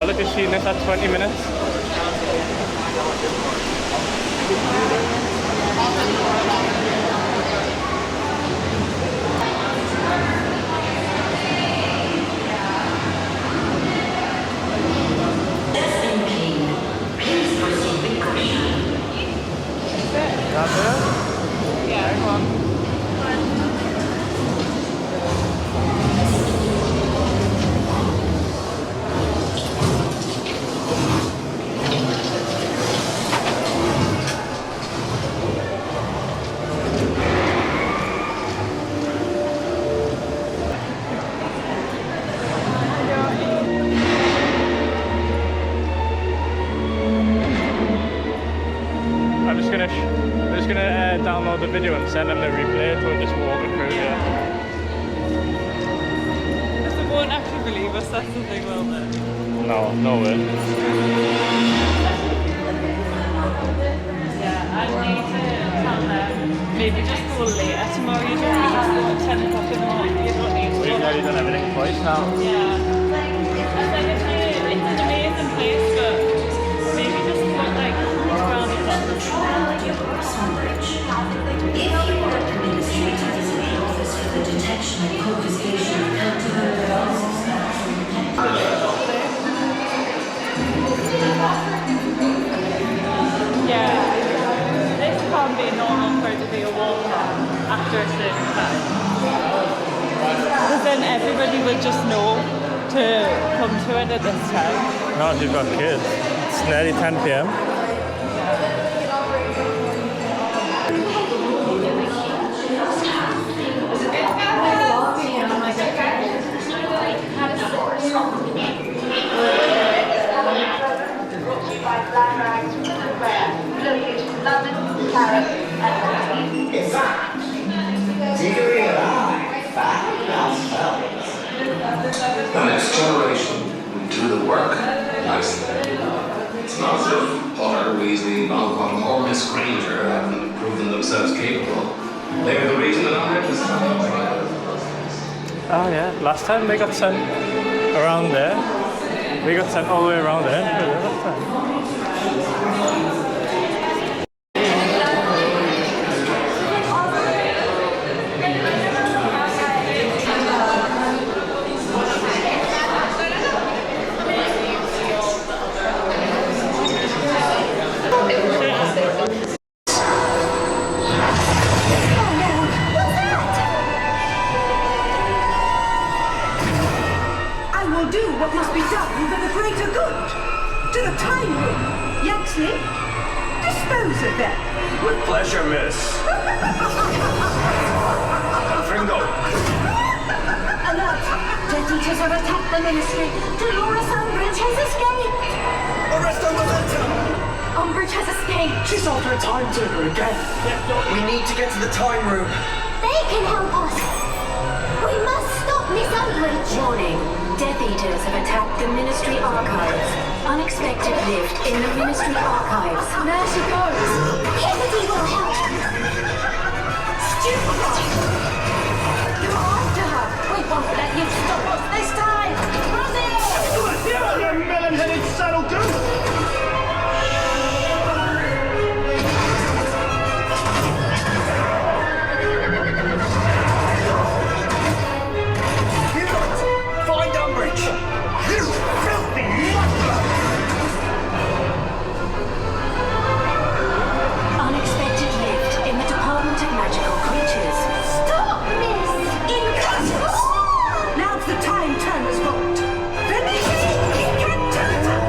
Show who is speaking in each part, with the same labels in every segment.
Speaker 1: Look at she next at 20 minutes. That's it?
Speaker 2: Yeah, go on.
Speaker 1: I'm just gonna download the video and send them the replay to just walk it through here.
Speaker 2: Because they won't actually believe us, that's the thing, will they?
Speaker 1: No, no way.
Speaker 2: Yeah, I need to tell them, maybe just go later tomorrow, you don't need to go at 10 o'clock in the morning, you don't need to go.
Speaker 1: We've already done everything twice now.
Speaker 2: Yeah. I think it's an amazing place, but maybe just put like around the clock.
Speaker 3: If you are administrator is the office for the detection and confiscation of counterfeit
Speaker 2: Yeah, this can't be normal for it to be a walker after a certain time. Because then everybody would just know to come to it at this time.
Speaker 1: Not if you've got kids. It's nearly 10 p.m.
Speaker 4: In fact, do you realize the next generation will do the work nicely. It's not as if Potter, Weasley, Longbottom, or Miss Granger haven't proven themselves capable. They're the reason that I'm here.
Speaker 1: Oh yeah, last time they got sent around there. We got sent all the way around there. Last time.
Speaker 5: What must be done for the greater good? To the time room. Yaxley, dispose of them.
Speaker 6: With pleasure, miss. Fringo.
Speaker 5: Alert! Death Eaters have attacked the Ministry. Dolores Umbridge has escaped.
Speaker 6: Arrest momentum.
Speaker 5: Umbridge has escaped.
Speaker 6: She's after a time turner again. We need to get to the time room.
Speaker 7: They can help us. We must stop Miss Umbridge.
Speaker 3: Warning. Death Eaters have attacked the Ministry Archives. Unexpected lift in the Ministry Archives.
Speaker 7: There she goes. Kennedy will help.
Speaker 5: Stupid! You're after her. We won't let you stop us this time. Rosie!
Speaker 6: You melon-headed saddle goose! Find Umbridge! You filthy muddler!
Speaker 3: Unexpected lift in the Department of Magical Creatures.
Speaker 7: Stop, miss. Incredible.
Speaker 5: Now's the time turner's fault. Finish it! He can do it!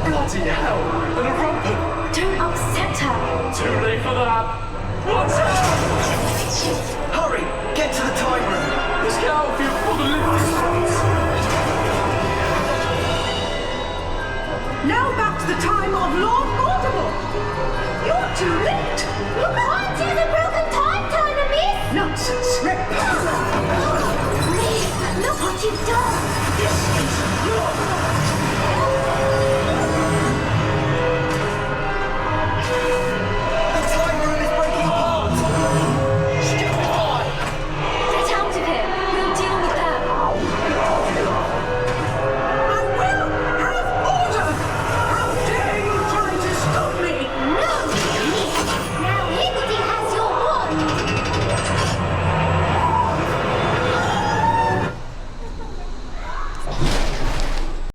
Speaker 6: Bloody hell! And a rumpet!
Speaker 5: Don't upset her.
Speaker 6: Too late for that! What's Hurry! Get to the time room! Let's get out of here before the lift explodes!
Speaker 5: Now back to the time of Lord Voldemort. Your too late.
Speaker 7: You can't use a broom